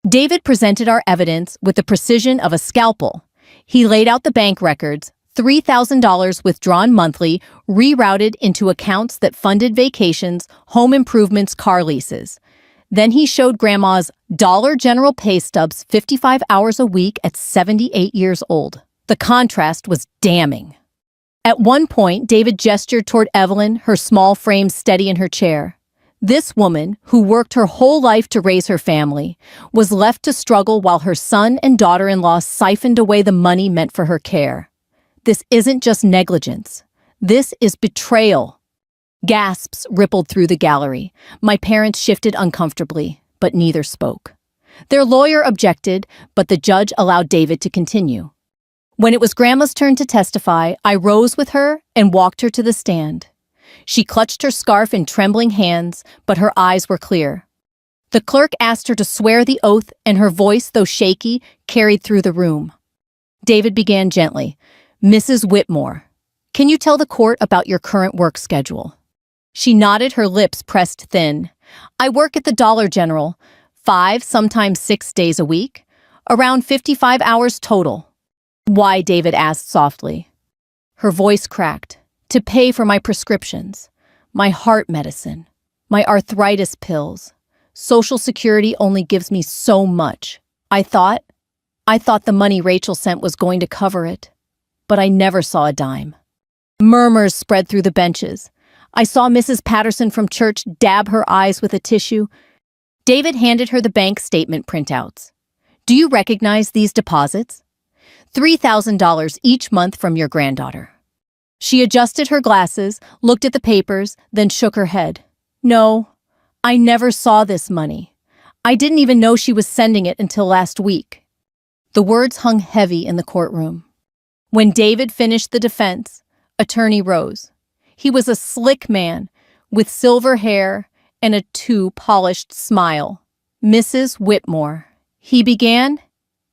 Speaker 1: David presented our evidence with the precision of a scalpel. He laid out the bank records, $3,000 withdrawn monthly, rerouted into accounts that funded vacations, home improvements, car leases. Then he showed Grandma's Dollar General pay stubs 55 hours a week at 78 years old. The contrast was damning. At one point, David gestured toward Evelyn, her small frame steady in her chair. This woman, who worked her whole life to raise her family, was left to struggle while her son and daughter-in-law siphoned away the money meant for her care. This isn't just negligence. This is betrayal. Gasps rippled through the gallery. My parents shifted uncomfortably, but neither spoke. Their lawyer objected, but the judge allowed David to continue. When it was Grandma's turn to testify, I rose with her and walked her to the stand. She clutched her scarf in trembling hands, but her eyes were clear. The clerk asked her to swear the oath, and her voice, though shaky, carried through the room. David began gently. "Mrs. Whitmore, can you tell the court about your current work schedule?" She nodded, her lips pressed thin. "I work at the Dollar General, 5, sometimes 6 days a week, around 55 hours total." "Why?" David asked softly. Her voice cracked. "To pay for my prescriptions, my heart medicine, my arthritis pills. Social Security only gives me so much. I thought the money Rachel sent was going to cover it, but I never saw a dime." Murmurs spread through the benches. I saw Mrs. Patterson from church dab her eyes with a tissue. David handed her the bank statement printouts. "Do you recognize these deposits? $3,000 each month from your granddaughter." She adjusted her glasses, looked at the papers, then shook her head. "No, I never saw this money. I didn't even know she was sending it until last week." The words hung heavy in the courtroom. When David finished the defense, attorney rose. He was a slick man, with silver hair and a too-polished smile. "Mrs. Whitmore," he began,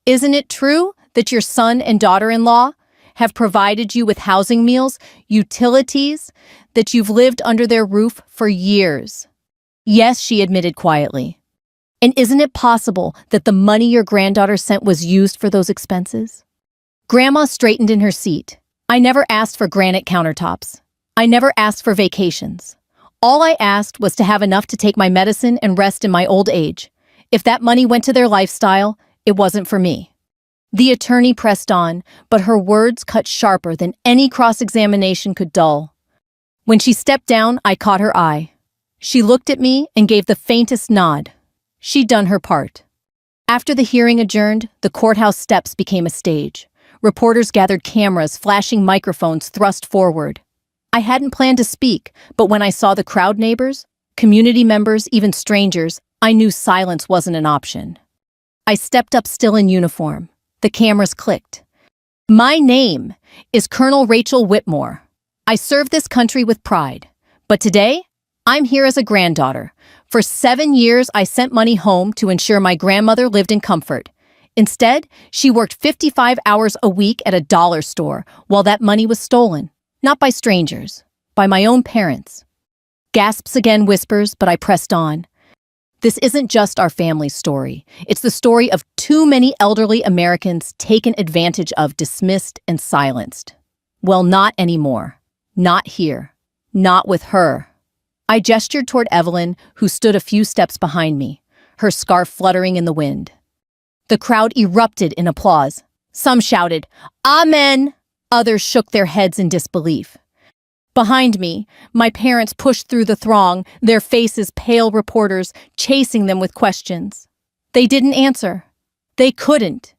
Speaker 1: "isn't it true that your son and daughter-in-law have provided you with housing meals, utilities, that you've lived under their roof for years?" "Yes," she admitted quietly. "And isn't it possible that the money your granddaughter sent was used for those expenses?" Grandma straightened in her seat. "I never asked for granite countertops. I never asked for vacations. All I asked was to have enough to take my medicine and rest in my old age. If that money went to their lifestyle, it wasn't for me." The attorney pressed on, but her words cut sharper than any cross-examination could dull. When she stepped down, I caught her eye. She looked at me and gave the faintest nod. She'd done her part. After the hearing adjourned, the courthouse steps became a stage. Reporters gathered cameras, flashing microphones thrust forward. I hadn't planned to speak, but when I saw the crowd, neighbors, community members, even strangers, I knew silence wasn't an option. I stepped up still in uniform. The cameras clicked. "My name is Colonel Rachel Whitmore. I serve this country with pride. But today, I'm here as a granddaughter. For 7 years, I sent money home to ensure my grandmother lived in comfort. Instead, she worked 55 hours a week at a dollar store while that money was stolen. Not by strangers, by my own parents." Gasps again, whispers, but I pressed on. This isn't just our family's story. It's the story of too many elderly Americans taken advantage of, dismissed, and silenced. Well, not anymore. Not here. Not with her. I gestured toward Evelyn, who stood a few steps behind me, her scarf fluttering in the wind. The crowd erupted in applause. Some shouted, "Amen!" Others shook their heads in disbelief. Behind me, my parents pushed through the throng, their faces pale, reporters chasing them with questions. They didn't answer. They couldn't.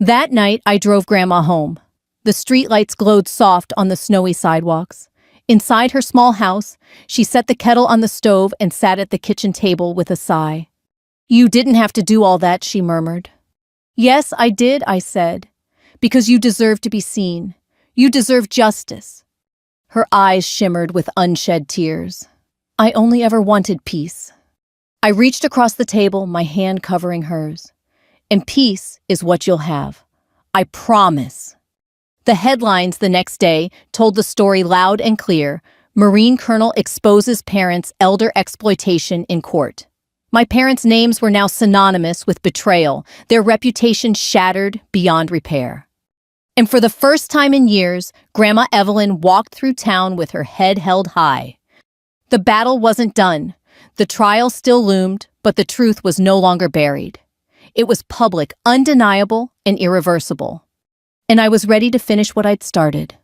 Speaker 1: That night, I drove Grandma home. The streetlights glowed soft on the snowy sidewalks. Inside her small house, she set the kettle on the stove and sat at the kitchen table with a sigh. "You didn't have to do all that," she murmured. "Yes, I did," I said, "because you deserve to be seen. You deserve justice." Her eyes shimmered with unshed tears. "I only ever wanted peace." I reached across the table, my hand covering hers. "And peace is what you'll have. I promise." The headlines the next day told the story loud and clear. Marine Colonel exposes parents' elder exploitation in court. My parents' names were now synonymous with betrayal, their reputation shattered beyond repair. And for the first time in years, Grandma Evelyn walked through town with her head held high. The battle wasn't done. The trial still loomed, but the truth was no longer buried. It was public, undeniable, and irreversible. And I was ready to finish what I'd started.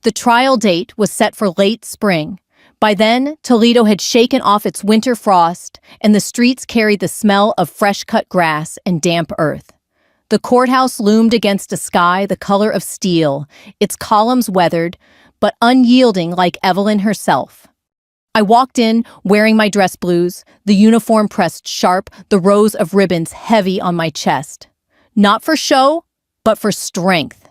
Speaker 1: The trial date was set for late spring. By then, Toledo had shaken off its winter frost, and the streets carried the smell of fresh-cut grass and damp earth. The courthouse loomed against a sky the color of steel, its columns weathered, but unyielding like Evelyn herself. I walked in, wearing my dress blues, the uniform pressed sharp, the rows of ribbons heavy on my chest. Not for show, but for strength.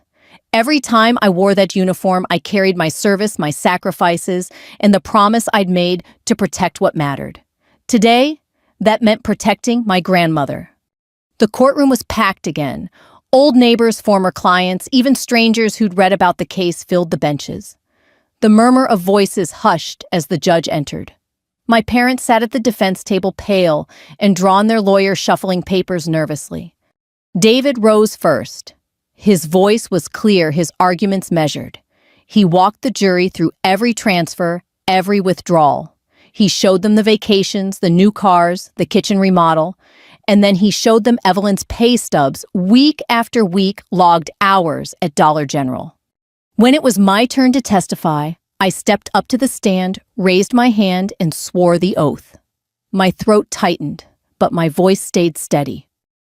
Speaker 1: Every time I wore that uniform, I carried my service, my sacrifices, and the promise I'd made to protect what mattered. Today, that meant protecting my grandmother. The courtroom was packed again. Old neighbors, former clients, even strangers who'd read about the case filled the benches. The murmur of voices hushed as the judge entered. My parents sat at the defense table pale and drawn, their lawyer shuffling papers nervously. David rose first. His voice was clear, his arguments measured. He walked the jury through every transfer, every withdrawal. He showed them the vacations, the new cars, the kitchen remodel, and then he showed them Evelyn's pay stubs, week after week, logged hours at Dollar General. When it was my turn to testify, I stepped up to the stand, raised my hand, and swore the oath. My throat tightened, but my voice stayed steady.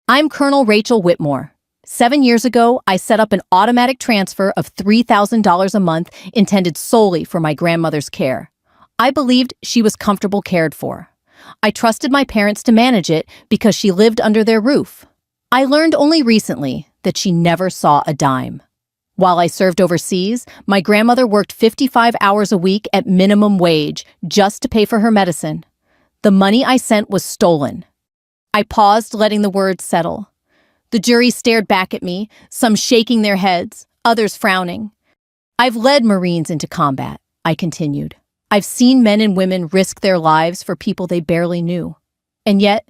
Speaker 1: I'm Colonel Rachel Whitmore. 7 years ago, I set up an automatic transfer of $3,000 a month intended solely for my grandmother's care. I believed she was comfortable cared for. I trusted my parents to manage it because she lived under their roof. I learned only recently that she never saw a dime. While I served overseas, my grandmother worked 55 hours a week at minimum wage just to pay for her medicine. The money I sent was stolen. I paused, letting the words settle. The jury stared back at me, some shaking their heads, others frowning. I've led Marines into combat, I continued. I've seen men and women risk their lives for people they barely knew. And yet,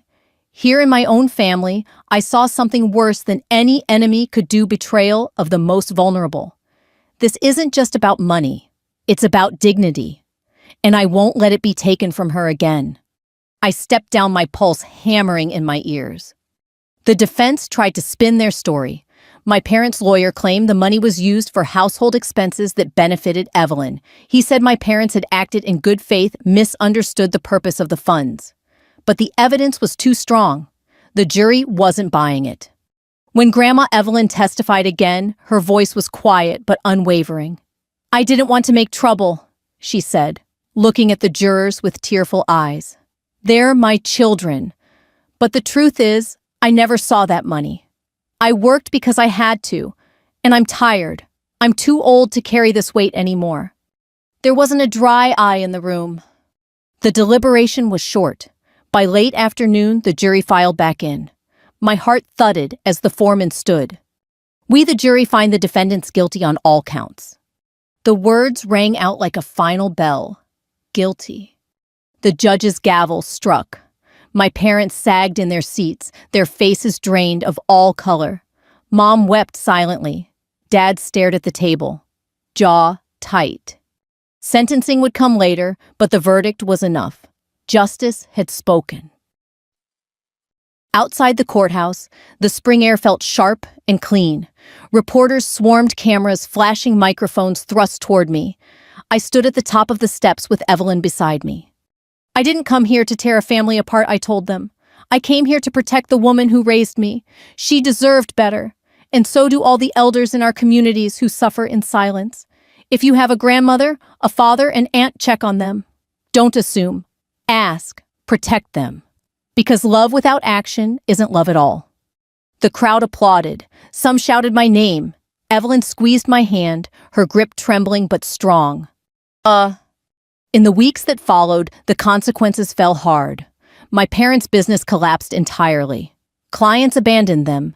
Speaker 1: here in my own family, I saw something worse than any enemy could do: betrayal of the most vulnerable. This isn't just about money. It's about dignity. And I won't let it be taken from her again. I stepped down, my pulse hammering in my ears. The defense tried to spin their story. My parents' lawyer claimed the money was used for household expenses that benefited Evelyn. He said my parents had acted in good faith, misunderstood the purpose of the funds. But the evidence was too strong. The jury wasn't buying it. When Grandma Evelyn testified again, her voice was quiet but unwavering. I didn't want to make trouble, she said, looking at the jurors with tearful eyes. They're my children. But the truth is, I never saw that money. I worked because I had to, and I'm tired. I'm too old to carry this weight anymore. There wasn't a dry eye in the room. The deliberation was short. By late afternoon, the jury filed back in. My heart thudded as the foreman stood. We, the jury, find the defendants guilty on all counts. The words rang out like a final bell. Guilty. The judge's gavel struck. My parents sagged in their seats, their faces drained of all color. Mom wept silently. Dad stared at the table, jaw tight. Sentencing would come later, but the verdict was enough. Justice had spoken. Outside the courthouse, the spring air felt sharp and clean. Reporters swarmed, cameras, flashing microphones thrust toward me. I stood at the top of the steps with Evelyn beside me. I didn't come here to tear a family apart, I told them. I came here to protect the woman who raised me. She deserved better, and so do all the elders in our communities who suffer in silence. If you have a grandmother, a father, an aunt, check on them. Don't assume. Ask, protect them. Because love without action isn't love at all. The crowd applauded. Some shouted my name. Evelyn squeezed my hand, her grip trembling but strong. In the weeks that followed, the consequences fell hard. My parents' business collapsed entirely. Clients abandoned them.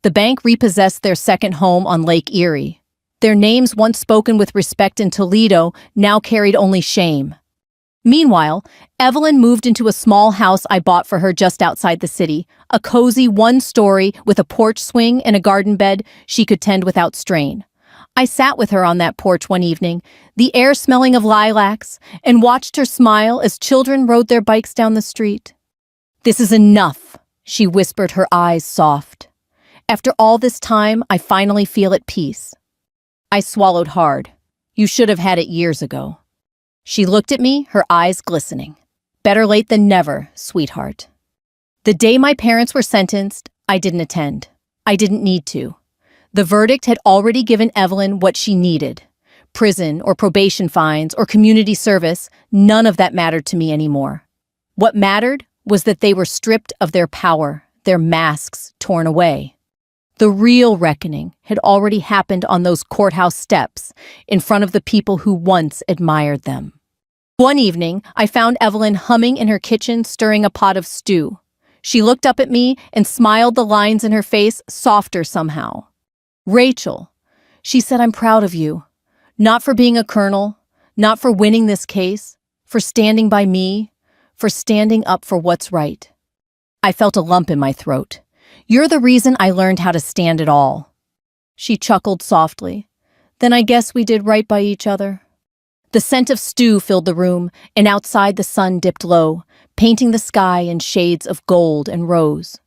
Speaker 1: The bank repossessed their second home on Lake Erie. Their names, once spoken with respect in Toledo, now carried only shame. Meanwhile, Evelyn moved into a small house I bought for her just outside the city, a cozy one-story with a porch swing and a garden bed she could tend without strain. I sat with her on that porch one evening, the air smelling of lilacs, and watched her smile as children rode their bikes down the street. "This is enough," she whispered, her eyes soft. "After all this time, I finally feel at peace." I swallowed hard. "You should have had it years ago." She looked at me, her eyes glistening. "Better late than never, sweetheart." The day my parents were sentenced, I didn't attend. I didn't need to. The verdict had already given Evelyn what she needed. Prison or probation fines or community service, none of that mattered to me anymore. What mattered was that they were stripped of their power, their masks torn away. The real reckoning had already happened on those courthouse steps, in front of the people who once admired them. One evening, I found Evelyn humming in her kitchen, stirring a pot of stew. She looked up at me and smiled, the lines in her face softer somehow. "Rachel," she said, "I'm proud of you. Not for being a colonel, not for winning this case, for standing by me, for standing up for what's right." I felt a lump in my throat. "You're the reason I learned how to stand it all." She chuckled softly. "Then I guess we did right by each other." The scent of stew filled the room, and outside the sun dipped low, painting the sky in shades of gold and rose.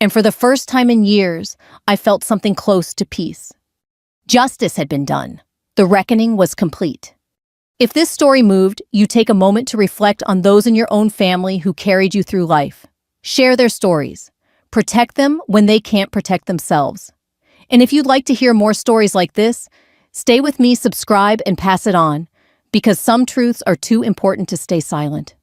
Speaker 1: And for the first time in years, I felt something close to peace. Justice had been done. The reckoning was complete. If this story moved you, take a moment to reflect on those in your own family who carried you through life. Share their stories. Protect them when they can't protect themselves. And if you'd like to hear more stories like this, stay with me, subscribe, and pass it on, because some truths are too important to stay silent.